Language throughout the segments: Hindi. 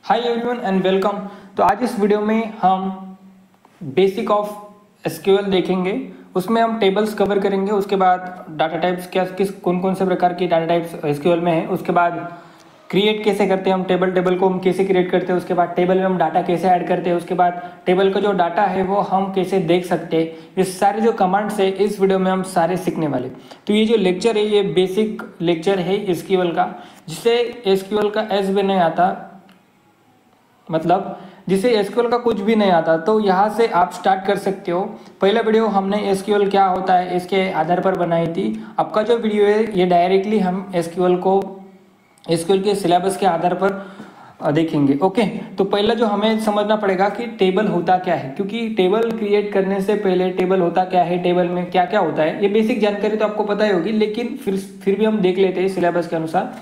Hi everyone and welcome. तो आज इस वीडियो में हम बेसिक ऑफ एसक्यूएल देखेंगे। उसमें हम टेबल्स कवर करेंगे, उसके बाद डाटा टाइप्स कौन कौन से प्रकार की डाटा टाइप्स एसक्यूएल में है, उसके बाद क्रिएट कैसे करते हैं हम टेबल को हम कैसे क्रिएट करते हैं, उसके बाद टेबल में हम डाटा कैसे ऐड करते हैं, उसके बाद टेबल का जो डाटा है वो हम कैसे देख सकते हैं। ये सारे जो कमांड्स है इस वीडियो में हम सारे सीखने वाले। तो ये जो लेक्चर है ये बेसिक लेक्चर है एसक्यूएल का, जिसे एसक्यूएल का एस भी नहीं आता, मतलब जिसे एसक्यूएल का कुछ भी नहीं आता, तो यहाँ से आप स्टार्ट कर सकते हो। पहला वीडियो हमने एसक्यूएल क्या होता है इसके आधार पर बनाई थी। आपका जो वीडियो है ये डायरेक्टली हम एसक्यूएल के सिलेबस के आधार पर देखेंगे। ओके, तो पहला जो हमें समझना पड़ेगा कि टेबल होता क्या है, क्योंकि टेबल क्रिएट करने से पहले टेबल होता क्या है, टेबल में क्या क्या होता है, ये बेसिक जानकारी तो आपको पता ही होगी, लेकिन फिर भी हम देख लेते हैं सिलेबस के अनुसार।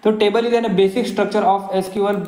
तो table is an basic structure of SQL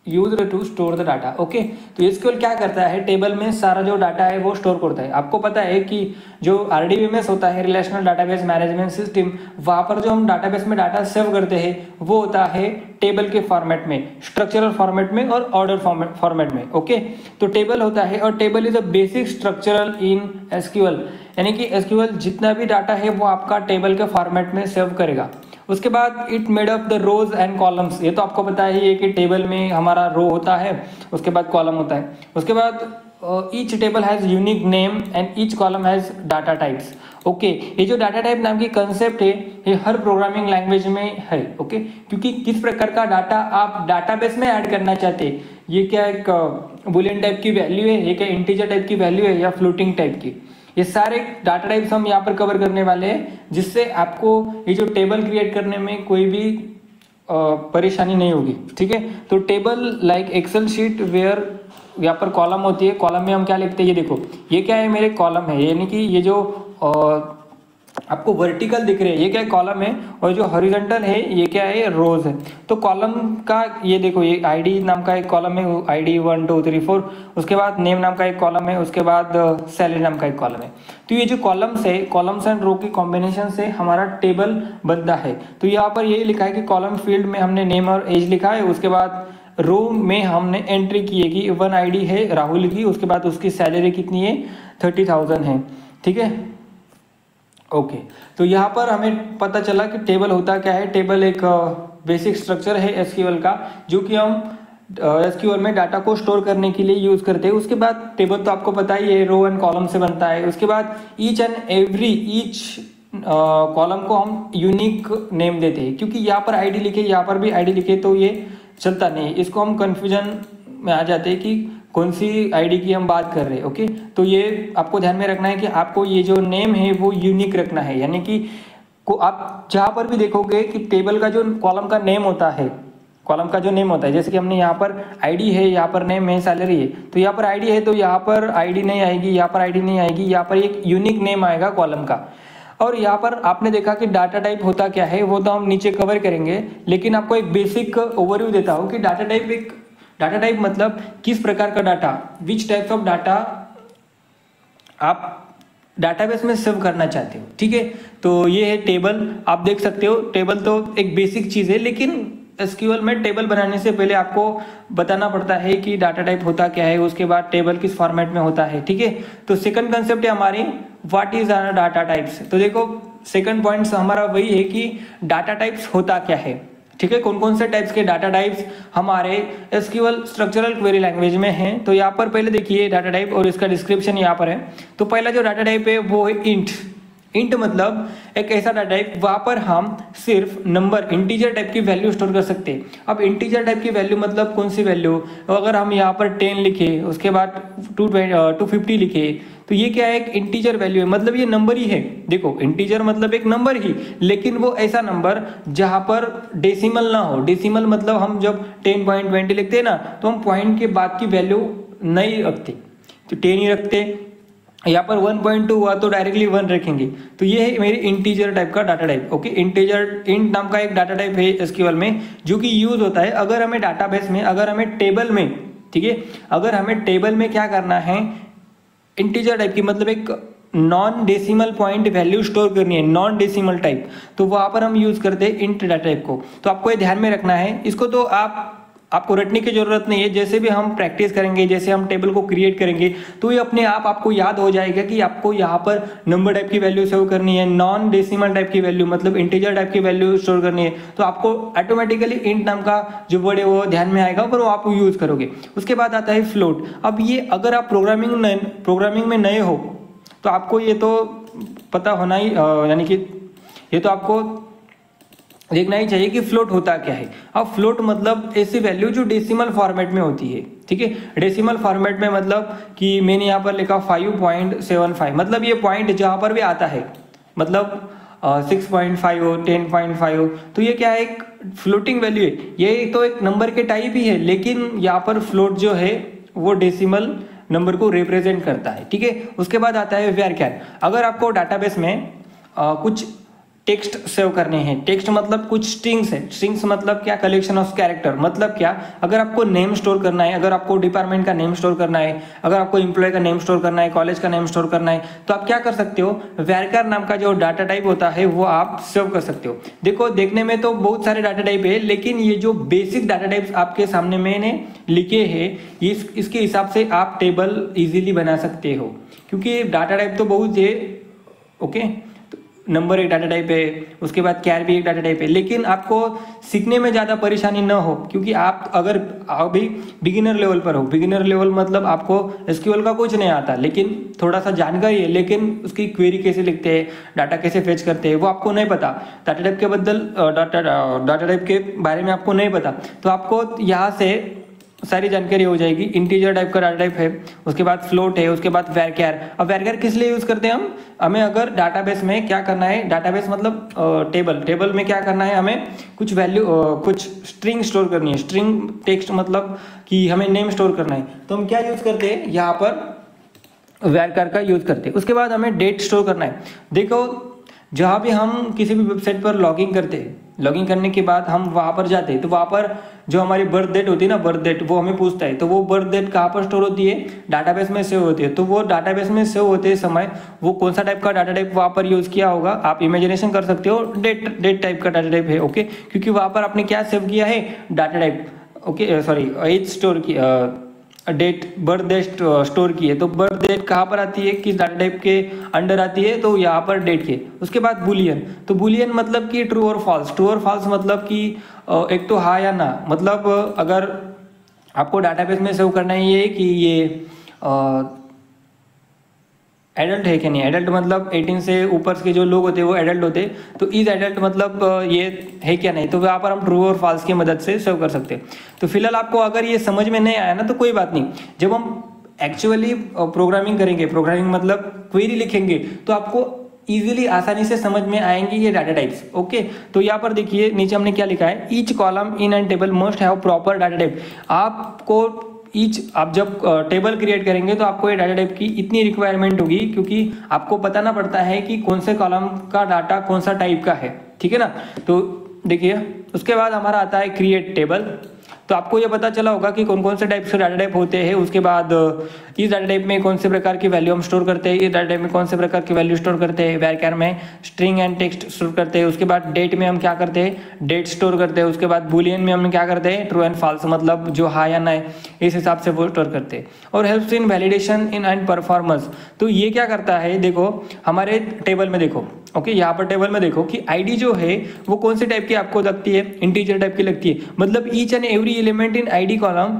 used to store the data. Okay, तो एसक्यूएल क्या करता है, टेबल में सारा जो डाटा है वो स्टोर करता है। आपको पता है कि जो आरडीबीएमएस होता है, रिलेशनल डाटाबेस मैनेजमेंट सिस्टम, वहां पर जो हम डाटाबेस में डाटा सेव करते हैं वो होता है टेबल के फॉर्मेट में, स्ट्रक्चरल फॉर्मेट में और ऑर्डर फॉर्मेट में। ओके, तो टेबल होता है और table is a basic structural in SQL, यानी कि एसक्यूएल जितना भी डाटा है वो आपका टेबल के फॉर्मेट में सेव करेगा। उसके बाद it made up the rows and columns, ये तो आपको पता ही है कि टेबल में हमारा रो होता है, उसके बाद कॉलम होता है। उसके बाद each table has unique name and each column has data types. Okay, ये जो डाटा टाइप नाम की कंसेप्ट है ये हर प्रोग्रामिंग लैंग्वेज में है। ओके, क्योंकि किस प्रकार का डाटा आप डाटाबेस में ऐड करना चाहते हैं, ये क्या एक बुलियन टाइप की वैल्यू है, ये क्या इंटीजर टाइप की वैल्यू है या फ्लोटिंग टाइप की, ये सारे डाटा टाइप्स हम यहाँ पर कवर करने वाले हैं, जिससे आपको ये जो टेबल क्रिएट करने में कोई भी परेशानी नहीं होगी। ठीक है, तो table like Excel sheet where यहाँ पर कॉलम होती है, कॉलम में हम क्या लिखते हैं, ये देखो ये क्या है, मेरे कॉलम है, यानी कि ये जो आपको वर्टिकल दिख रहे हैं ये क्या कॉलम है, और जो हॉरिजॉन्टल है ये क्या है, रोज है। तो कॉलम का ये देखो, ये आईडी नाम का एक कॉलम है, आईडी 1 2 3 4, उसके बाद नेम नाम का एक कॉलम है, उसके बाद सैलरी नाम का एक कॉलम है। तो ये जो कॉलम्स है, कॉलम्स एंड रो की कॉम्बिनेशन से हमारा टेबल बनता है। तो यहाँ पर यही लिखा है कि कॉलम फील्ड में हमने नेम और एज लिखा है, उसके बाद रो में हमने एंट्री की है कि 1 आईडी है राहुल की, उसके बाद उसकी सैलरी कितनी है, 30,000 है। ठीक है, ओके, तो यहाँ पर हमें पता चला कि टेबल होता क्या है। टेबल एक बेसिक स्ट्रक्चर है एसक्यूएल का, जो कि हम एसक्यूएल में डाटा को स्टोर करने के लिए यूज करते हैं। उसके बाद टेबल तो आपको पता ही है रो एंड कॉलम से बनता है। उसके बाद ईच कॉलम को हम यूनिक नेम देते हैं, क्योंकि यहाँ पर आईडी लिखे यहाँ पर भी आईडी लिखे तो ये चलता नहीं, इसको हम कंफ्यूजन में आ जाते हैं कि कौन सी आईडी की हम बात कर रहे हैं। ओके, तो ये आपको ध्यान में रखना है कि आपको ये जो नेम है वो यूनिक रखना है, यानी कि आप जहां पर भी देखोगे कि टेबल का जो कॉलम का नेम होता है, कॉलम का जो नेम होता है, जैसे कि हमने यहाँ पर आईडी है, यहाँ पर नेम है, सैलरी है, तो यहाँ पर आईडी है तो यहाँ पर आईडी नहीं आएगी, यहाँ पर आईडी नहीं आएगी, यहाँ पर एक यूनिक नेम आएगा कॉलम का। और यहाँ पर आपने देखा कि डाटा टाइप होता क्या है वो तो हम नीचे कवर करेंगे, लेकिन आपको एक बेसिक ओवरव्यू देता हूँ कि डाटा टाइप मतलब किस प्रकार का data, which types of data आप डाटाबेस में सेव करना चाहते हो। ठीक है, तो ये है टेबल, आप देख सकते हो। टेबल तो एक बेसिक चीज है, लेकिन एसक्यूएल में टेबल बनाने से पहले आपको बताना पड़ता है कि डाटा टाइप होता क्या है, उसके बाद टेबल किस फॉर्मेट में होता है। ठीक है, तो सेकंड कंसेप्ट है हमारी व्हाट इज डाटा टाइप्स। तो देखो सेकंड पॉइंट हमारा वही है कि डाटा टाइप्स होता क्या है। ठीक है, कौन कौन से टाइप्स के डाटा टाइप्स हमारे एसक्यूएल स्ट्रक्चरल क्वेरी लैंग्वेज में हैं। तो यहाँ पर पहले देखिए डाटा टाइप और इसका डिस्क्रिप्शन यहाँ पर है। तो पहला जो डाटा टाइप है वो है इंट। इंट मतलब एक ऐसा डाटा टाइप वहां पर हम सिर्फ नंबर इंटीजर टाइप की वैल्यू स्टोर कर सकते हैं। अब इंटीजर टाइप की वैल्यू मतलब कौन सी वैल्यू, अगर हम यहाँ पर 10 लिखे, उसके बाद 250 लिखे, तो ये क्या है, एक इंटीजर वैल्यू है, मतलब ये नंबर ही है। देखो इंटीजर मतलब एक नंबर ही, लेकिन वो ऐसा नंबर जहां पर डेसिमल ना हो। डेसिमल मतलब हम जब 10.20 लिखते हैं ना, तो हम पॉइंट के बाद की वैल्यू नहीं रखते, तो 10 ही रखते। यहाँ पर 1.2 हुआ तो डायरेक्टली 1 रखेंगे। तो ये है मेरी इंटीजर टाइप का डाटा टाइप। ओके, इंट नाम का एक डाटा टाइप है एसक्यूएल में, जो कि यूज होता है अगर हमें डाटाबेस में, अगर हमें टेबल में, ठीक है, अगर हमें टेबल में क्या करना है, इंटीजर टाइप की मतलब एक non decimal point value store करनी है, नॉन डेसिमल टाइप, तो वहां पर हम यूज करते हैं इंट डाटा टाइप को। तो आपको ये ध्यान में रखना है, इसको तो आप आपको रटने की जरूरत नहीं है। जैसे भी हम प्रैक्टिस करेंगे, जैसे हम टेबल को क्रिएट करेंगे, तो ये अपने आप आपको याद हो जाएगा कि आपको यहाँ पर नंबर टाइप की वैल्यू सेव करनी है, नॉन डेसिमल टाइप की वैल्यू मतलब इंटीजर टाइप की वैल्यू स्टोर करनी है। तो आपको ऑटोमेटिकली इंट नाम का जो वर्ड है वो ध्यान में आएगा, पर वो आप यूज करोगे। उसके बाद आता है फ्लोट। अब ये अगर आप प्रोग्रामिंग में नए हो तो आपको ये तो पता होना ही, यानी कि ये तो आपको देखना ही चाहिए कि फ्लोट होता क्या है। अब फ्लोट मतलब ऐसी वैल्यू जो डेसिमल फॉर्मेट में होती है, ठीक है। डेसिमल फॉर्मेट में मतलब कि मैंने यहाँ पर लिखा 5.75, मतलब ये पॉइंट जहाँ पर भी आता है, मतलब 6.5 हो, 10.5 हो, तो ये क्या है, एक फ्लोटिंग वैल्यू है। ये तो एक नंबर के टाइप ही है, लेकिन यहाँ पर फ्लोट जो है वो डेसिमल नंबर को रिप्रेजेंट करता है, ठीक है। उसके बाद आता है varchar। अगर आपको डाटाबेस में कुछ टेक्स्ट सेव करने हैं, टेक्स्ट मतलब कुछ स्ट्रिंग्स है, स्ट्रिंग्स मतलब क्या, कलेक्शन ऑफ कैरेक्टर, मतलब क्या, अगर आपको नेम स्टोर करना है, अगर आपको डिपार्टमेंट का नेम स्टोर करना है, अगर आपको एम्प्लॉय का नेम स्टोर करना है, कॉलेज का नेम स्टोर करना है, तो आप क्या कर सकते हो, varchar नाम का जो डाटा टाइप होता है वो आप सेव कर सकते हो। देखो देखने में तो बहुत सारे डाटा टाइप है, लेकिन ये जो बेसिक डाटा टाइप्स आपके सामने मैंने लिखे हैं, इसके हिसाब से आप टेबल इजीली बना सकते हो, क्योंकि डाटा टाइप तो बहुत है, ओके। नंबर एक डाटा टाइप है, उसके बाद कैर भी एक डाटा टाइप है, लेकिन आपको सीखने में ज़्यादा परेशानी न हो, क्योंकि आप अगर अभी बिगिनर लेवल पर हो, बिगिनर लेवल मतलब आपको एसक्यूएल का कुछ नहीं आता, लेकिन थोड़ा सा जानकारी है, लेकिन उसकी क्वेरी कैसे लिखते हैं, डाटा कैसे फेच करते हैं वो आपको नहीं पता, डाटा टाइप के बदल डाटा टाइप के बारे में आपको नहीं पता, तो आपको यहाँ से सारी जानकारी हो जाएगी। इंटीजर टाइप का डाटा टाइप है, उसके बाद फ्लोट है, उसके बाद varchar। अब varchar किस लिए यूज करते हैं हमें अगर डाटाबेस में क्या करना है, डाटाबेस मतलब टेबल में क्या करना है, हमें कुछ वैल्यू कुछ स्ट्रिंग स्टोर करनी है, स्ट्रिंग टेक्स्ट मतलब कि हमें नेम स्टोर करना है, तो हम क्या यूज करते हैं, यहाँ पर varchar का यूज करते हैं। उसके बाद हमें डेट स्टोर करना है। देखो जहाँ भी हम किसी भी वेबसाइट पर लॉगिन करते हैं, लॉगिन करने के बाद हम वहाँ पर जाते हैं, तो वहाँ पर जो हमारी बर्थ डेट होती है ना, बर्थ डेट वो हमें पूछता है, तो वो बर्थ डेट कहाँ पर स्टोर होती है, डाटाबेस में सेव होती है। तो वो डाटाबेस में सेव होते समय वो कौन सा टाइप का डाटा टाइप वहाँ पर यूज किया होगा, आप इमेजिनेशन कर सकते हो, डेट टाइप का डाटा टाइप है, ओके, क्योंकि वहाँ पर आपने क्या सेव किया है, data type, okay, sorry age store की, डेट बर्थ डेट स्टोर की है, तो बर्थ डेट कहाँ पर आती है, किस डाटा टाइप के अंडर आती है, तो यहाँ पर डेट के। उसके बाद बुलियन, तो बुलियन मतलब कि ट्रू और फॉल्स, ट्रू और फॉल्स मतलब कि एक तो हाँ या ना, मतलब अगर आपको डाटाबेस में सेव करना है ये कि ये एडल्ट है कि नहीं, एडल्ट मतलब 18 से ऊपर के जो लोग होते हैं वो एडल्ट होते हैं, तो इज एडल्ट मतलब ये है क्या नहीं, तो यहाँ पर हम ट्रू और फॉल्स की मदद से सेव कर सकते हैं। तो फिलहाल आपको अगर ये समझ में नहीं आया ना तो कोई बात नहीं, जब हम एक्चुअली प्रोग्रामिंग करेंगे, प्रोग्रामिंग मतलब क्वेरी लिखेंगे, तो आपको इजीली आसानी से समझ में आएंगे ये डाटा टाइप्स, ओके। तो यहाँ पर देखिए नीचे हमने क्या लिखा है, each column in an table must have proper data type. आपको आप जब टेबल क्रिएट करेंगे तो आपको ये डाटा टाइप की इतनी रिक्वायरमेंट होगी, क्योंकि आपको बताना पड़ता है कि कौन से कॉलम का डाटा कौन सा टाइप का है, ठीक है ना। तो देखिए उसके बाद हमारा आता है क्रिएट टेबल। तो आपको ये पता चला होगा कि कौन कौन से टाइप के डाटा टाइप होते हैं। उसके बाद इस डाटा टाइप में कौन से प्रकार की वैल्यू हम स्टोर करते हैं, इस डाटा टाइप में कौन से प्रकार की वैल्यू स्टोर करते हैं, varchar में स्ट्रिंग एंड टेक्स्ट स्टोर करते हैं। उसके बाद डेट में हम क्या करते हैं, डेट स्टोर करते हैं। उसके बाद बुलियन में हम क्या करते हैं, ट्रू एंड फॉल्स मतलब जो हाँ या ना है इस हिसाब से वो स्टोर करते हैं। और helps in validation in and performance, तो ये क्या करता है, देखो हमारे टेबल में देखो, ओके, यहाँ पर टेबल में देखो कि आईडी जो है वो कौन से टाइप की आपको लगती है, इंटीजर टाइप की लगती है, मतलब each and every element in ID column,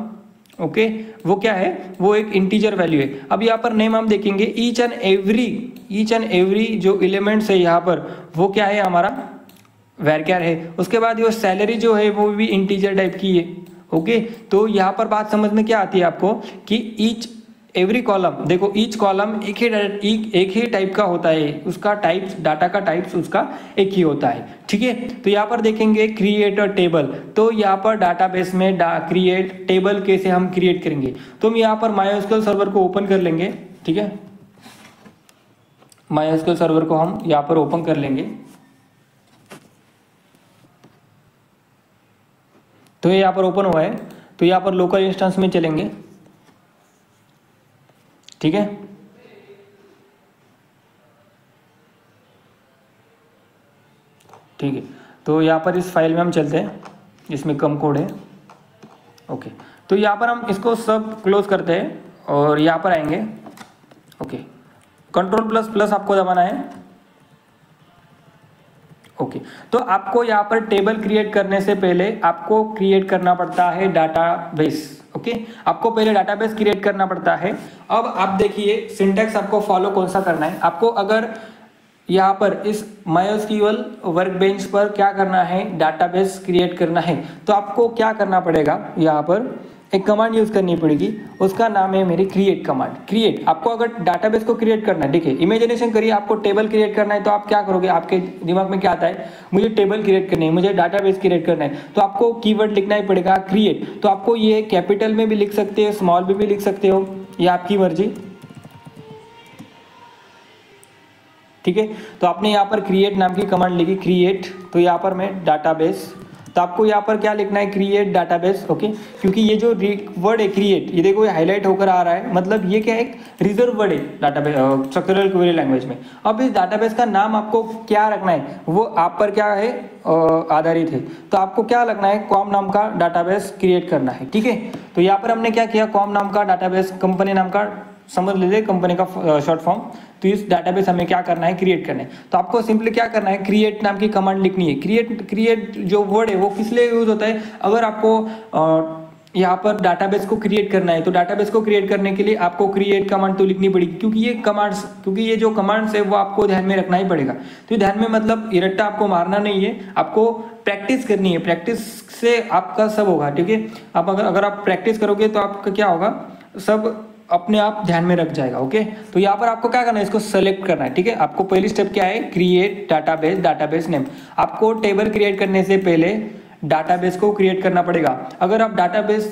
okay, वो क्या है, वो एक इंटीजर वैल्यू है। अब यहाँ पर नेम हम देखेंगे, ईच एंड एवरी जो एलिमेंट्स है यहाँ पर वो क्या है, हमारा varchar है। उसके बाद ये सैलरी जो है वो भी इंटीजर टाइप की है, ओके। तो यहाँ पर बात समझ में क्या आती है आपको कि ईच एवरी कॉलम, देखो ईच कॉलम एक ही टाइप का होता है, उसका टाइप्स, डाटा का टाइप्स उसका एक ही होता है, ठीक है। तो यहाँ पर देखेंगे क्रिएट अ टेबल, तो यहाँ पर डाटाबेस में क्रिएट टेबल कैसे हम क्रिएट करेंगे, तो हम यहाँ पर MySQL सर्वर को ओपन कर लेंगे, ठीक है। MySQL सर्वर को हम यहाँ पर ओपन कर लेंगे, तो ये यहाँ पर ओपन हुआ है। तो यहाँ पर लोकल इंस्टेंस में चलेंगे, ठीक है। ठीक है, तो यहाँ पर इस फाइल में हम चलते हैं, इसमें कम कोड है, ओके, तो यहाँ पर हम इसको सब क्लोज करते हैं और यहाँ पर आएंगे। ओके, Ctrl++ आपको दबाना है। ओके, तो आपको यहाँ पर टेबल क्रिएट करने से पहले आपको क्रिएट करना पड़ता है डाटाबेस। ओके, आपको पहले डाटाबेस क्रिएट करना पड़ता है। अब आप देखिए सिंटैक्स आपको फॉलो कौन सा करना है। आपको अगर यहाँ पर इस MySQL वर्कबेंच पर क्या करना है, डाटाबेस क्रिएट करना है, तो आपको क्या करना पड़ेगा, यहाँ पर एक कमांड यूज करनी पड़ेगी। उसका नाम है मेरी क्रिएट कमांड। क्रिएट, आपको अगर डाटाबेस को क्रिएट करना है, देखिए इमेजिनेशन करिए आपको टेबल क्रिएट करना है, तो आप क्या करोगे, आपके दिमाग में क्या आता है, मुझे टेबल क्रिएट करनी है, मुझे डाटाबेस क्रिएट करना है, तो आपको कीवर्ड लिखना ही पड़ेगा क्रिएट। तो आपको ये कैपिटल में भी लिख सकते हो, स्मॉल में भी लिख सकते हो, ये आपकी मर्जी। ठीक है, तो आपने यहाँ पर क्रिएट नाम की कमांड लिखी, क्रिएट, तो यहाँ पर मैं डाटाबेस, तो आपको यहाँ पर क्या लिखना है, क्रिएट डाटाबेस। ओके, क्योंकि ये जो वर्ड है क्रिएट, ये देखो ये हाईलाइट होकर आ रहा है, मतलब ये क्या है, एक रिजर्व वर्ड है डाटाबेस स्ट्रक्चरल क्वेरी लैंग्वेज में। अब इस डाटाबेस का नाम आपको क्या रखना है, वो आप पर क्या है आधारित है। तो आपको क्या रखना है, कॉम नाम का डाटाबेस क्रिएट करना है। ठीक है, तो यहाँ पर हमने क्या किया, कॉम नाम का डाटाबेस, कंपनी नाम का समझ लीजिए, कंपनी का शॉर्ट फॉर्म। तो इस डाटाबेस हमें क्या करना है, क्रिएट करना है। तो आपको सिंपली क्या करना है, क्रिएट नाम की कमांड लिखनी है। क्रिएट जो वर्ड है वो किस लिए यूज होता है, अगर आपको यहाँ पर डाटाबेस को क्रिएट करना है, तो डाटाबेस को क्रिएट करने के लिए आपको क्रिएट कमांड तो लिखनी पड़ेगी, क्योंकि ये जो कमांड्स है वो आपको ध्यान में रखना ही पड़ेगा। तो ध्यान में मतलब इरट्टा आपको मारना नहीं है, आपको प्रैक्टिस करनी है, प्रैक्टिस से आपका सब होगा। ठीक है, आप अगर आप प्रैक्टिस करोगे तो आपका क्या होगा, सब अपने आप ध्यान में रख जाएगा। ओके, तो यहाँ पर आपको क्या करना है, इसको सेलेक्ट करना है। ठीक है, आपको पहली स्टेप क्या है, क्रिएट डाटाबेस, डाटाबेस नेम। आपको टेबल क्रिएट करने से पहले डाटाबेस को क्रिएट करना पड़ेगा। अगर आप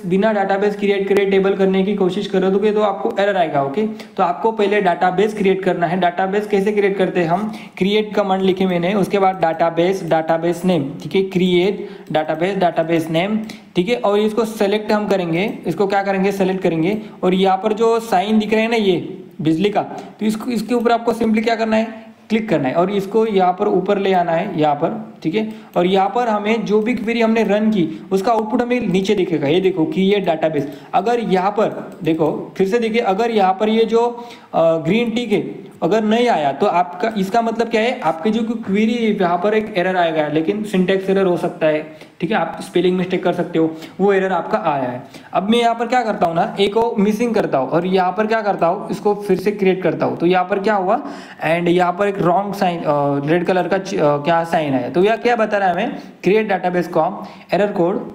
बिना डाटाबेस क्रिएट करे टेबल करने की कोशिश करोगे तो आपको एरर आएगा। ओके, तो आपको पहले डाटाबेस क्रिएट करना है। डाटाबेस कैसे क्रिएट करते हैं हम, क्रिएट कमांड लिखे मैंने, उसके बाद डाटाबेस नेम। ठीक है, क्रिएट डाटाबेस नेम। ठीक है, और इसको सेलेक्ट हम करेंगे, इसको क्या करेंगे, सेलेक्ट करेंगे। और यहाँ पर जो साइन दिख रहे हैं ना, ये बिजली का, तो इसके ऊपर आपको सिंपली क्या करना है, क्लिक करना है और इसको यहाँ पर ऊपर ले आना है, यहाँ पर। ठीक है, और यहाँ पर हमें जो भी क्वेरी हमने रन की उसका आउटपुट हमें नीचे दिखेगा। ये देखो क्रिएट डाटाबेस। अगर यहाँ पर देखो, फिर से देखिए, अगर यहाँ पर ये जो ग्रीन टिक है अगर नहीं आया तो आपका, इसका मतलब क्या है, आपकी जो क्वेरी यहाँ पर एक एरर आएगा, लेकिन सिंटैक्स एरर हो सकता है। ठीक है, आप स्पेलिंग मिस्टेक कर सकते हो, वो एरर आपका आया है। अब मैं यहाँ पर क्या करता हूँ ना, एक को मिसिंग करता हूँ और यहाँ पर क्या करता हूँ, इसको फिर से क्रिएट करता हूँ। तो यहाँ पर क्या हुआ, एंड यहाँ पर एक रॉन्ग साइन, रेड कलर का क्या साइन आया। तो यह क्या बता रहा है हमें, create database com, error code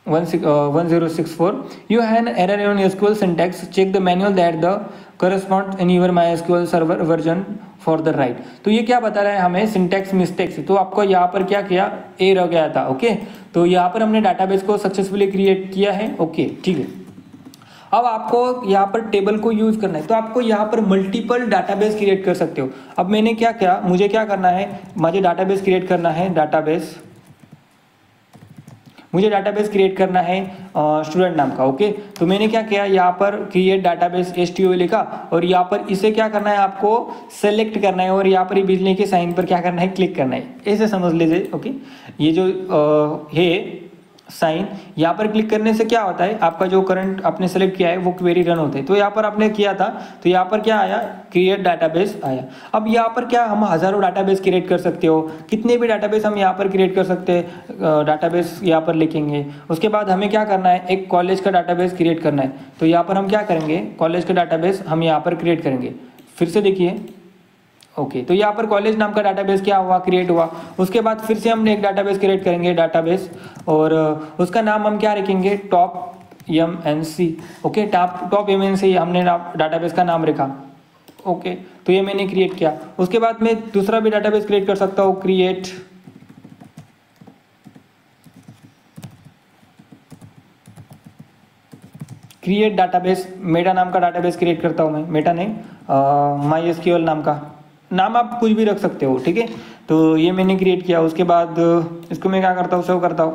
1064, you had an error in SQL syntax, check the manual that the corresponds in your MySQL server version for the right। तो ये क्या बता रहा है हमें, सिंटैक्स मिस्टेक्स। तो आपको यहाँ पर क्या किया, ए रह गया था। ओके, तो यहाँ पर हमने डाटाबेस को सक्सेसफुली क्रिएट किया है। ओके, ठीक है, अब आपको यहाँ पर टेबल को यूज करना है, तो आपको यहाँ पर मल्टीपल डाटाबेस क्रिएट कर सकते हो। अब मैंने क्या किया, मुझे क्या करना है, मुझे डाटाबेस क्रिएट करना है, मुझे डाटाबेस क्रिएट करना है स्टूडेंट नाम का। ओके, तो मैंने क्या किया, यहाँ पर क्रिएट डाटाबेस STO लिखा और यहाँ पर इसे क्या करना है, आपको सेलेक्ट करना है और यहाँ पर बिजली के साइन पर क्या करना है, क्लिक करना है। ऐसे समझ लीजिए। ओके, ये जो है साइन, यहाँ पर क्लिक करने से क्या होता है, आपका जो करंट आपने सेलेक्ट किया है वो क्वेरी रन होते हैं। तो यहाँ पर आपने किया था, तो यहाँ पर क्या आया, क्रिएट डाटाबेस आया। अब यहाँ पर क्या, हम हजारों डाटाबेस क्रिएट कर सकते हो, कितने भी डाटाबेस हम यहाँ पर क्रिएट कर सकते हैं। डाटाबेस यहाँ पर लिखेंगे, उसके बाद हमें क्या करना है, एक कॉलेज का डाटाबेस क्रिएट करना है। तो यहाँ पर हम क्या करेंगे, कॉलेज का डाटाबेस हम यहाँ पर क्रिएट करेंगे। फिर से देखिए, ओके, तो यहाँ पर कॉलेज नाम का डाटाबेस क्या हुआ, क्रिएट हुआ। उसके बाद फिर से हमने एक डाटाबेस क्रिएट करेंगे, डाटाबेस, और उसका नाम हम क्या रखेंगे, top MNC। Okay, top MNC हमने डाटाबेस का नाम रखा। ओके, तो ये मैंने क्रिएट किया। उसके बाद मैं दूसरा भी डाटाबेस क्रिएट कर सकता हूँ, क्रिएट डाटाबेस, मेटा नाम का डाटाबेस क्रिएट करता हूँ मैं, मेटा नहीं, MySQL नाम का, नाम आप कुछ भी रख सकते हो। ठीक है, तो ये मैंने क्रिएट किया। उसके बाद इसको मैं क्या करता हूँ, सेव करता हूँ।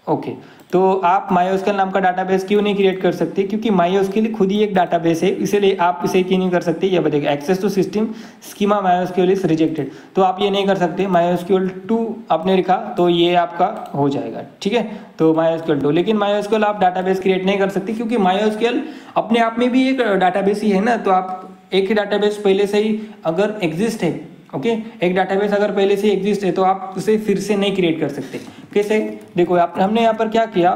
ओके, तो आप MySQL नाम का डाटाबेस क्यों नहीं क्रिएट कर सकते? क्योंकि MySQL खुद ही एक डाटाबेस है, इसीलिए आप इसे क्यों नहीं कर सकते? ये बताइए, access to system schema MySQL is rejected, तो आप ये नहीं कर सकते। MySQL 2 आपने लिखा तो ये आपका हो जाएगा, ठीक है। तो MySQL 2, लेकिन MySQL आप डाटाबेस क्रिएट नहीं कर सकते क्योंकि MySQL अपने आप में भी एक डाटाबेस ही है ना। तो आप एक ही डाटाबेस पहले से ही अगर एग्जिस्ट है, ओके, एक डाटाबेस अगर पहले से एग्जिस्ट है तो आप उसे फिर से नहीं क्रिएट कर सकते। कैसे? देखो हमने यहाँ पर क्या किया,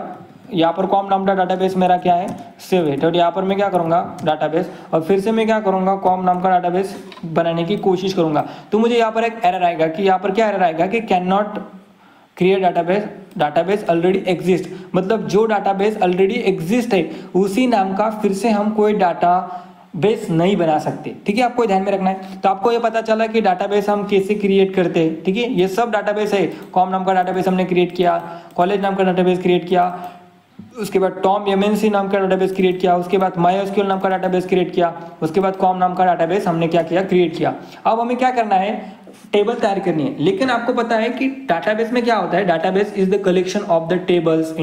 यहाँ पर कॉम नाम का डाटाबेस मेरा क्या है, सेव है। तो यहाँ पर मैं क्या करूँगा, डाटाबेस, और फिर से मैं क्या करूँगा, कॉम नाम का डाटाबेस बनाने की कोशिश करूँगा। तो मुझे यहाँ पर एक एरर आएगा कि यहाँ पर क्या एरर आएगा कि can not create database already exist, मतलब जो डाटाबेस ऑलरेडी एग्जिस्ट है उसी नाम का फिर से हम कोई डाटा बेस नहीं बना सकते, ठीक है। आपको ध्यान में रखना है। तो आपको ये पता चला कि डाटाबेस हम कैसे क्रिएट करते हैं, ठीक है। ये सब डाटाबेस है, कॉम नाम का डाटाबेस हमने क्रिएट किया, कॉलेज नाम का डाटाबेस क्रिएट किया, उसके बाद टॉम MNC नाम का डाटाबेस क्रिएट किया, उसके बाद MySQL नाम का डाटाबेस क्रिएट किया, उसके बाद कॉम नाम का डाटाबेस हमने क्या किया, क्रिएट किया। अब हमें क्या करना है, टेबल तैयार करनी है। लेकिन आपको पता है कि डाटाबेस में क्या होता है, database is the collection of the tables,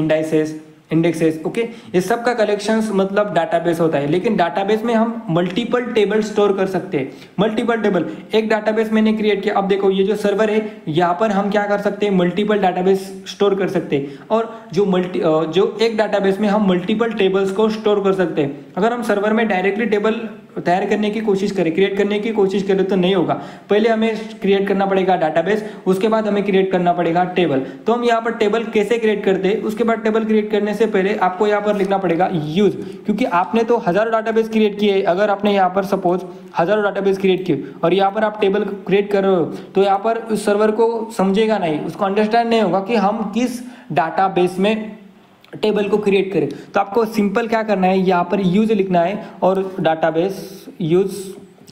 indexes, okay, ये सब का कलेक्शंस मतलब डाटाबेस होता है। लेकिन डाटाबेस में हम मल्टीपल टेबल स्टोर कर सकते हैं, मल्टीपल टेबल। एक डाटाबेस मैंने क्रिएट किया, अब देखो ये जो सर्वर है यहाँ पर हम क्या कर सकते हैं, मल्टीपल डाटाबेस स्टोर कर सकते हैं। और जो एक डाटाबेस में हम मल्टीपल टेबल्स को स्टोर कर सकते हैं। अगर हम सर्वर में डायरेक्टली टेबल तैयार करने की कोशिश करें, क्रिएट करने की कोशिश करें तो नहीं होगा। पहले हमें क्रिएट करना पड़ेगा डाटाबेस, उसके बाद हमें क्रिएट करना पड़ेगा टेबल। तो हम यहाँ पर टेबल कैसे क्रिएट करते हैं, उसके बाद टेबल क्रिएट करने से पहले आपको यहाँ पर लिखना पड़ेगा यूज, क्योंकि आपने तो हजारों डाटाबेस क्रिएट किए। अगर आपने यहाँ पर सपोज हजारों डाटाबेस क्रिएट किए और यहाँ पर आप टेबल क्रिएट कर रहे हो तो यहाँ पर उस सर्वर को समझेगा नहीं, उसको अंडरस्टैंड नहीं होगा कि हम किस डाटाबेस में टेबल को क्रिएट करें। तो आपको सिंपल क्या करना है, यहाँ पर यूज लिखना है और डाटाबेस यूज,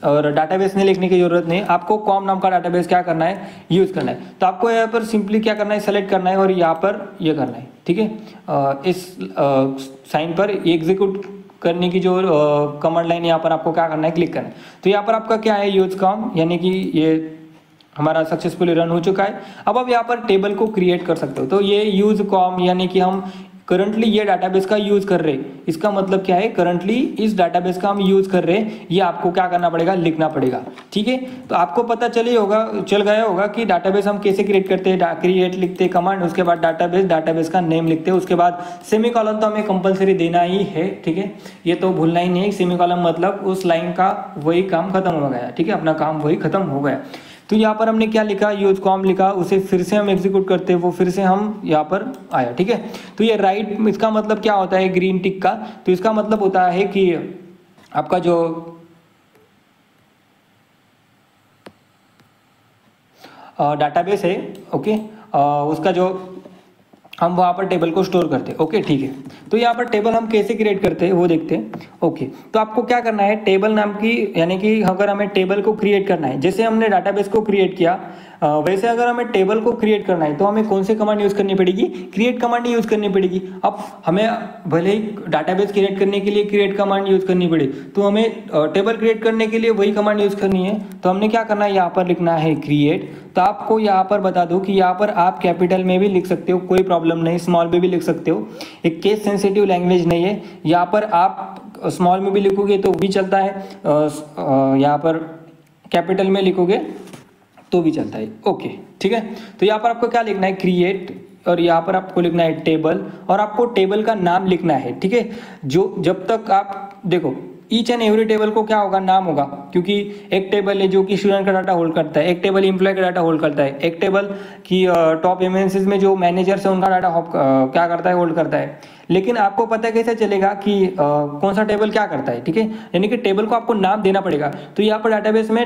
और डाटाबेस नहीं लिखने की जरूरत नहीं, आपको कॉम नाम का डाटाबेस क्या करना है, यूज करना है। तो आपको यहाँ पर सिंपली क्या करना है, सेलेक्ट करना है और यहाँ पर ये करना है, ठीक है। इस साइन पर एग्जीक्यूट करने की जो कमांड लाइन यहाँ पर आपको क्या करना है, क्लिक करना है। तो यहाँ पर आपका क्या है, यूज कॉम, यानी कि ये हमारा सक्सेसफुली रन हो चुका है। अब आप यहाँ पर टेबल को क्रिएट कर सकते हो। तो ये यूज कॉम यानी कि हम करंटली ये डाटाबेस का यूज कर रहे हैं, इसका मतलब क्या है, करंटली इस डाटाबेस का हम यूज कर रहे हैं, ये आपको क्या करना पड़ेगा, लिखना पड़ेगा, ठीक है। तो आपको पता चल गया होगा कि डाटाबेस हम कैसे क्रिएट करते हैं। क्रिएट लिखते हैं कमांड, उसके बाद डाटाबेस का नेम लिखते हैं, उसके बाद सेमीकोलन तो हमें कंपलसरी देना ही है, ठीक है। ये तो भूलना ही नहीं है, सेमीकोलन मतलब उस लाइन का वही काम खत्म हो गया, ठीक है, अपना काम वही खत्म हो गया। तो यहाँ पर हमने क्या लिखा, यूज कॉम लिखा, उसे फिर से हम एग्जीक्यूट करते हैं, वो फिर से हम यहाँ पर आया, ठीक है। तो ये राइट, इसका मतलब क्या होता है, ग्रीन टिक का, तो इसका मतलब होता है कि आपका जो डाटाबेस है, ओके, उसका जो हम वहाँ पर टेबल को स्टोर करते हैं, ओके, ठीक है। तो यहाँ पर टेबल हम कैसे क्रिएट करते हैं वो देखते हैं, ओके। तो आपको क्या करना है, टेबल नाम की, यानी कि अगर हमें टेबल को क्रिएट करना है, जैसे हमने डाटाबेस को क्रिएट किया वैसे अगर हमें टेबल को क्रिएट करना है तो हमें कौन से कमांड यूज़ करनी पड़ेगी, क्रिएट कमांड यूज़ करनी पड़ेगी। अब हमें भले ही डाटाबेस क्रिएट करने के लिए क्रिएट कमांड यूज़ करनी पड़े, तो हमें टेबल क्रिएट करने के लिए वही कमांड यूज़ करनी है। तो हमने क्या करना है, यहाँ पर लिखना है क्रिएट। तो आपको यहाँ पर बता दूं कि यहाँ पर आप कैपिटल में भी लिख सकते हो, कोई प्रॉब्लम नहीं, स्मॉल में भी लिख सकते हो, एक केस सेंसिटिव लैंग्वेज नहीं है। यहाँ पर आप स्मॉल में भी लिखोगे तो भी चलता है, यहाँ पर कैपिटल में लिखोगे तो भी चलता है, ओके, ठीक है। तो यहाँ पर आपको क्या लिखना है, क्रिएट, और यहाँ पर आपको लिखना है टेबल, और आपको टेबल का नाम लिखना है, ठीक है। जो जब तक आप देखो ईच एंड एवरी टेबल को क्या होगा, नाम होगा, क्योंकि एक टेबल है जो कि स्टूडेंट का डाटा होल्ड करता है, एक टेबल एम्प्लॉय का डाटा होल्ड करता है, एक टेबल की टॉप एमएनसीज में जो मैनेजर्स है उनका डाटा क्या करता है, होल्ड करता है। लेकिन आपको पता कैसे चलेगा कि कौन सा टेबल क्या करता है, ठीक है, यानी कि टेबल को आपको नाम देना पड़ेगा। तो यहाँ पर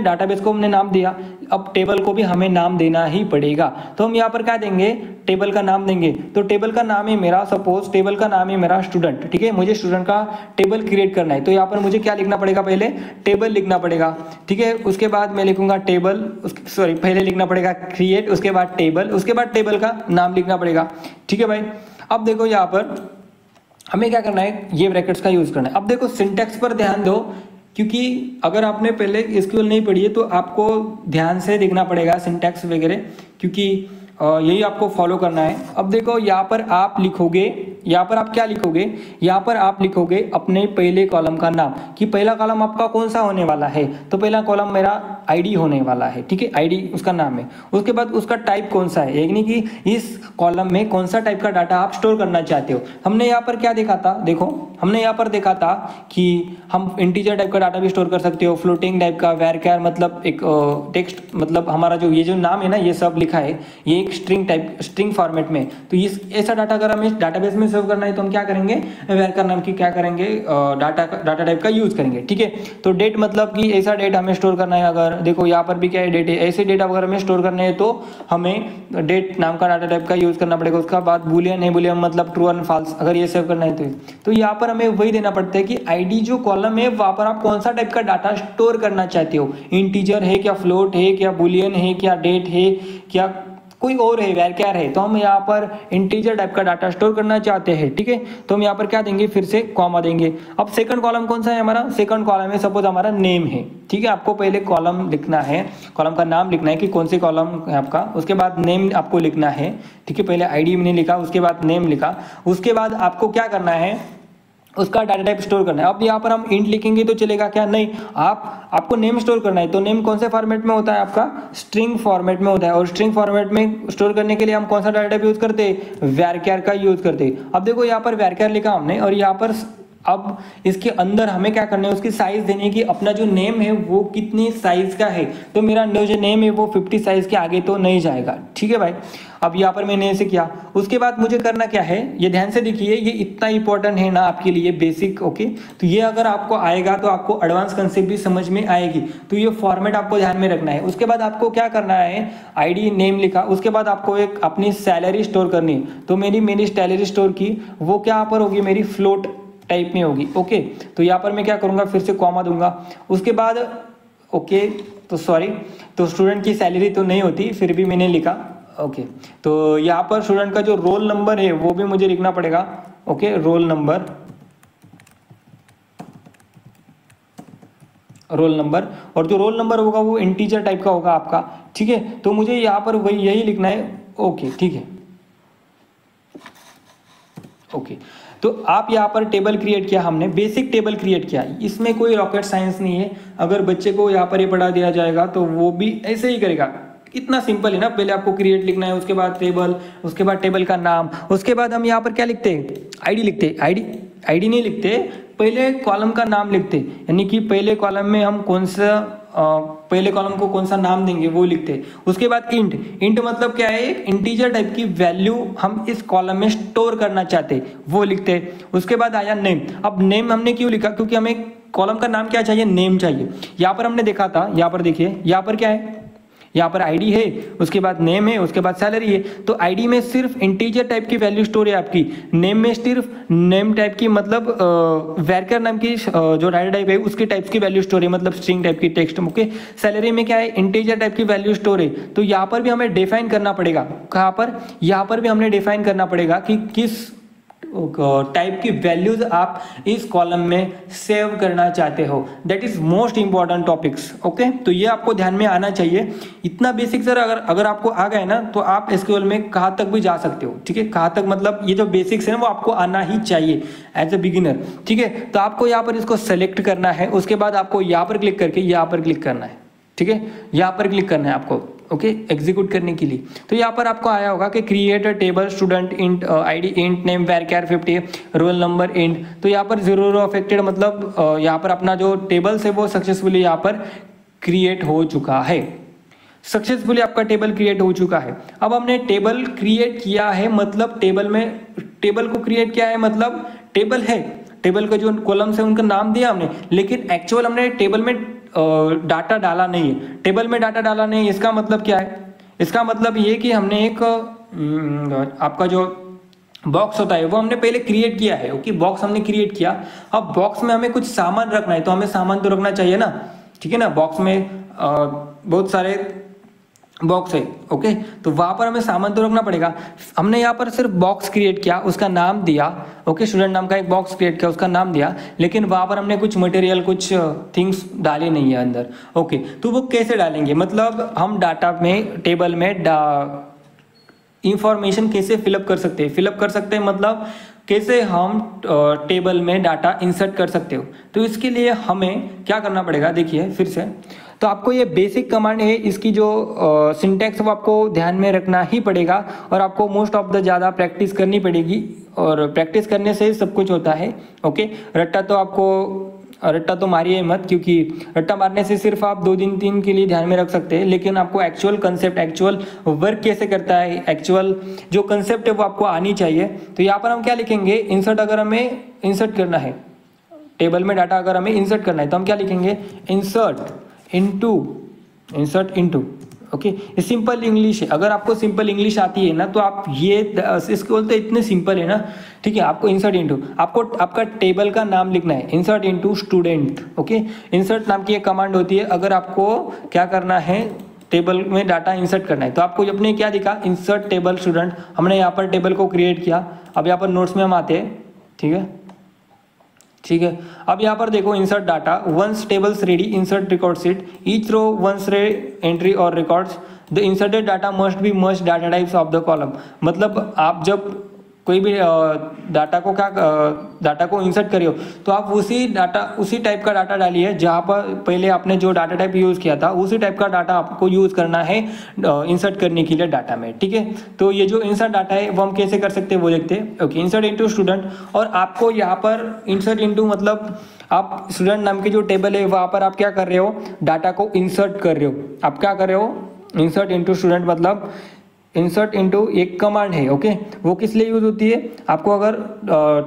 डाटाबेस को हमने नाम दिया, अब टेबल को भी हमें नाम देना ही पड़ेगा। तो हम यहाँ पर क्या देंगे, टेबल का नाम देंगे। तो टेबल का नाम है मेरा, सपोज टेबल का नाम है मेरा स्टूडेंट, ठीक है, मुझे स्टूडेंट का टेबल क्रिएट करना है। तो यहाँ पर मुझे क्या लिखना पड़ेगा, पहले टेबल लिखना पड़ेगा, ठीक है। उसके बाद मैं लिखूंगा टेबल, पहले लिखना पड़ेगा क्रिएट, उसके बाद टेबल, उसके बाद टेबल का नाम लिखना पड़ेगा, ठीक है भाई। अब देखो यहाँ पर हमें क्या करना है, ये ब्रैकेट्स का यूज करना है। अब देखो सिंटैक्स पर ध्यान दो, क्योंकि अगर आपने पहले एसक्यूएल नहीं पढ़ी है तो आपको ध्यान से देखना पड़ेगा सिंटैक्स वगैरह, क्योंकि यही आपको फॉलो करना है। अब देखो यहाँ पर आप लिखोगे, यहाँ पर आप क्या लिखोगे, यहाँ पर आप लिखोगे अपने पहले कॉलम का नाम, कि पहला कॉलम आपका कौन सा होने वाला है। तो पहला कॉलम मेरा आईडी होने वाला है, ठीक है, आईडी उसका नाम है। उसके बाद उसका टाइप कौन सा है, यानी कि इस कॉलम में कौन सा टाइप का डाटा आप स्टोर करना चाहते हो। हमने यहाँ पर क्या देखा था, देखो हमने यहाँ पर देखा था कि हम इंटीजर टाइप का डाटा भी स्टोर कर सकते हो, फ्लोटिंग टाइप का, वैरक्यार मतलब एक टेक्स्ट, मतलब हमारा जो ये जो नाम है ना ये सब लिखा है ये एक स्ट्रिंग टाइप, स्ट्रिंग फॉर्मेट में। तो इस ऐसा डाटा अगर हमें डाटाबेस में सेव करना है तो हम क्या करेंगे, वैरक्यार नाम की क्या करेंगे, डाटा टाइप का यूज करेंगे, ठीक है। तो डेट मतलब कि ऐसा डेट हमें स्टोर करना है। अगर देखो यहाँ पर भी क्या है, डेट है, ऐसे डेट अगर हमें स्टोर करने हैं तो हमें डेट नाम का डाटा टाइप का यूज करना पड़ेगा। उसका बाद बूलियन है, बूलियन मतलब ट्रू एंड फॉल्स, अगर ये सेव करना है तो यहाँ पर हमें वही देना पड़ता है कि आईडी जो कॉलम है वहां पर आप कौन सा टाइप का डाटा स्टोर करना चाहते हो, इंटीजर है क्या, फ्लोट है क्या, बूलियन है क्या, डेट है क्या, कोई और है, वैरक्यार है। तो हम यहाँ पर इंटीजर टाइप का डाटा स्टोर करना चाहते हैं, ठीक है। तो हम यहाँ पर क्या देंगे, फिर से कॉमा देंगे। अब सेकंड कॉलम कौन सा है हमारा, सेकंड कॉलम है सपोज हमारा नेम है, ठीक है। आपको पहले कॉलम लिखना है, कॉलम का नाम लिखना है कि कौन सी कॉलम है आपका, उसके बाद नेम आपको लिखना है, ठीक है। पहले आईडी मैंने लिखा, उसके बाद नेम लिखा, उसके बाद आपको क्या करना है, उसका डाटा टाइप स्टोर करना है। अब यहाँ पर हम इंट लिखेंगे तो चलेगा क्या, नहीं, आपको नेम स्टोर करना है। तो नेम कौन से फॉर्मेट में होता है आपका, स्ट्रिंग फॉर्मेट में होता है। और स्ट्रिंग फॉर्मेट में स्टोर करने के लिए हम कौन सा डाटा टाइप यूज करते हैं, वैरक्यार का यूज करते हैं। अब देखो यहाँ पर वैरक्यार लिखा हमने, और यहाँ पर अब इसके अंदर हमें क्या करना है, उसकी साइज देनी है कि अपना जो नेम है वो कितनी साइज का है। तो मेरा जो नेम है वो 50 साइज के आगे तो नहीं जाएगा, ठीक है भाई। अब यहाँ पर मैंने ऐसे किया, उसके बाद मुझे करना क्या है, ये ध्यान से देखिए, ये इतना इंपॉर्टेंट है ना आपके लिए, बेसिक, ओके। तो ये अगर आपको आएगा तो आपको एडवांस कंसेप्ट भी समझ में आएगी। तो ये फॉर्मेट आपको ध्यान में रखना है। उसके बाद आपको क्या करना है, आईडी नेम लिखा, उसके बाद आपको एक अपनी सैलरी स्टोर करनी है। तो मेरी सैलरी स्टोर की, वो क्या पर होगी, मेरी फ्लोट टाइप में होगी, ओके। तो यहाँ पर मैं क्या करूँगा, फिर से कॉमा दूंगा, उसके बाद ओके, तो सॉरी, तो स्टूडेंट की सैलरी तो नहीं होती, फिर भी मैंने लिखा, ओके। तो यहाँ पर स्टूडेंट का जो रोल नंबर है वो भी मुझे लिखना पड़ेगा, ओके, रोल नंबर, और जो रोल नंबर होगा वो इंटीजर टाइप का होगा आपका, ठीक है। तो मुझे यहाँ पर वही यही लिखना है, ओके, ठीक है, ओके। तो आप यहाँ पर टेबल क्रिएट किया, हमने बेसिक टेबल क्रिएट किया, इसमें कोई रॉकेट साइंस नहीं है। अगर बच्चे को यहाँ पर ये पढ़ा दिया जाएगा तो वो भी ऐसे ही करेगा, इतना सिंपल है ना। पहले आपको क्रिएट लिखना है, उसके बाद टेबल, उसके बाद टेबल का नाम, उसके बाद हम यहाँ पर क्या लिखते हैं, आईडी लिखते हैं। आईडी नहीं लिखते, पहले कॉलम का नाम लिखते, यानी कि पहले कॉलम में हम कौन सा पहले कॉलम को कौन सा नाम देंगे वो लिखते हैं। उसके बाद इंट मतलब क्या है, एक इंटीजर टाइप की वैल्यू हम इस कॉलम में स्टोर करना चाहते हैं, वो लिखते हैं। उसके बाद आया नेम। अब नेम हमने क्यों लिखा, क्योंकि हमें कॉलम का नाम क्या चाहिए, नेम चाहिए। यहाँ पर हमने देखा था, यहाँ पर देखिए, यहाँ पर क्या है, यहाँ पर आईडी है, उसके बाद नेम है, उसके बाद सैलरी है। तो आईडी में सिर्फ इंटीजर टाइप की वैल्यू स्टोर है आपकी, नेम में सिर्फ नेम टाइप की, मतलब वैरक्यार नाम की जो डाटा टाइप है उसके टाइप्स की वैल्यू स्टोर है, मतलब स्ट्रिंग टाइप की टेक्स्ट, ओके। सैलरी में क्या है, इंटीजर टाइप की वैल्यू स्टोर है। तो यहाँ पर भी हमें डिफाइन करना पड़ेगा, कहाँ पर, यहाँ पर भी हमने डिफाइन करना पड़ेगा कि किस टाइप की वैल्यूज आप इस कॉलम में सेव करना चाहते हो। That is most important topics, okay. तो ये आपको ध्यान में आना चाहिए। इतना बेसिक सर अगर आपको आ गए ना तो आप एसक्यूएल में कहाँ तक भी जा सकते हो, ठीक है। कहाँ तक मतलब ये जो बेसिक्स है ना वो आपको आना ही चाहिए एज ए बिगिनर, ठीक है। तो आपको यहाँ पर इसको सेलेक्ट करना है, उसके बाद आपको यहाँ पर क्लिक करके यहाँ पर क्लिक करना है, ठीक है। यहाँ पर क्लिक करना है आपको, ओके, एग्जीक्यूट करने के लिए। तो यहाँ पर आपको आया होगा कि create a table, student int, ID int, name varchar 50, roll number int. तो यहाँ पर 0 अफेक्टेड, मतलब यहाँ पर अपना जो टेबल्स है वो सक्सेसफुली यहाँ पर क्रिएट हो चुका है। सक्सेसफुली आपका टेबल क्रिएट हो चुका है। अब हमने टेबल क्रिएट किया है, मतलब टेबल को क्रिएट किया है, मतलब टेबल है, टेबल का जो कॉलम्स है उनका नाम दिया हमने, लेकिन एक्चुअल हमने टेबल में डाटा डाला नहीं है। टेबल में डाटा डाला नहीं, इसका मतलब क्या है, इसका मतलब ये कि हमने एक आपका जो बॉक्स होता है वो हमने पहले क्रिएट किया है, ओके। बॉक्स हमने क्रिएट किया, अब बॉक्स में हमें कुछ सामान रखना है, तो हमें सामान तो रखना चाहिए ना, ठीक है ना। बॉक्स में बहुत सारे बॉक्स है, ओके। तो वहां पर हमें सामान तो रखना पड़ेगा। हमने यहाँ पर सिर्फ बॉक्स क्रिएट किया, उसका नाम दिया, ओके। स्टूडेंट नाम का एक बॉक्स क्रिएट किया, उसका नाम दिया, लेकिन वहां पर हमने कुछ मटेरियल, कुछ थिंग्स डाले नहीं है अंदर, ओके। तो वो कैसे डालेंगे, मतलब हम डाटा में टेबल में इंफॉर्मेशन कैसे फिलअप कर सकते हैं। फिलअप कर सकते हैं मतलब कैसे हम टेबल में डाटा इंसर्ट कर सकते हो। तो इसके लिए हमें क्या करना पड़ेगा, देखिए फिर से। तो आपको ये बेसिक कमांड है, इसकी जो सिंटैक्स वो आपको ध्यान में रखना ही पड़ेगा और आपको मोस्ट ऑफ द ज़्यादा प्रैक्टिस करनी पड़ेगी और प्रैक्टिस करने से सब कुछ होता है। ओके, रट्टा तो मारिए मत, क्योंकि रट्टा मारने से सिर्फ आप 2 दिन 3 के लिए ध्यान में रख सकते हैं, लेकिन आपको एक्चुअल कंसेप्ट, एक्चुअल वर्क कैसे करता है, एक्चुअल जो कंसेप्ट है वो आपको आनी चाहिए। तो यहाँ पर हम क्या लिखेंगे, इंसर्ट, अगर हमें इंसर्ट करना है टेबल में डाटा, अगर हमें इंसर्ट करना है तो हम क्या लिखेंगे, इंसर्ट इनटू। ओके, ये सिंपल इंग्लिश है। अगर आपको सिंपल इंग्लिश आती है ना तो आप ये इसको बोलते इतने सिंपल है ना, ठीक है। आपको इंसर्ट इनटू, आपको आपका टेबल का नाम लिखना है, insert into student. Okay, insert नाम की एक कमांड होती है अगर आपको क्या करना है, टेबल में डाटा इंसर्ट करना है। तो आपको अपने क्या दिखा, इंसर्ट टेबल स्टूडेंट, हमने यहाँ पर टेबल को क्रिएट किया। अब यहाँ पर नोट्स में हम आते हैं, ठीक है। अब यहाँ पर देखो, insert data, once tables ready, insert record seat, each row once ray entry और records, the inserted data must be merge data types of the column. मतलब आप जब कोई भी डाटा को इंसर्ट करियो तो आप उसी टाइप का डाटा डालिए जहाँ पर पहले आपने जो डाटा टाइप यूज़ किया था, उसी टाइप का डाटा आपको यूज़ करना है इंसर्ट करने के लिए डाटा में, ठीक है। तो ये जो इंसर्ट डाटा है वो हम कैसे कर सकते हैं वो देखते हैं। ओके, इंसर्ट इनटू स्टूडेंट, और आपको यहाँ पर इंसर्ट इनटू मतलब आप स्टूडेंट नाम की जो टेबल है वहाँ पर आप क्या कर रहे हो, डाटा को इंसर्ट कर रहे हो। आप क्या कर रहे हो, इंसर्ट इनटू स्टूडेंट, मतलब इंसर्ट इनटू एक कमांड है। ओके, वो किस लिए यूज होती है, आपको अगर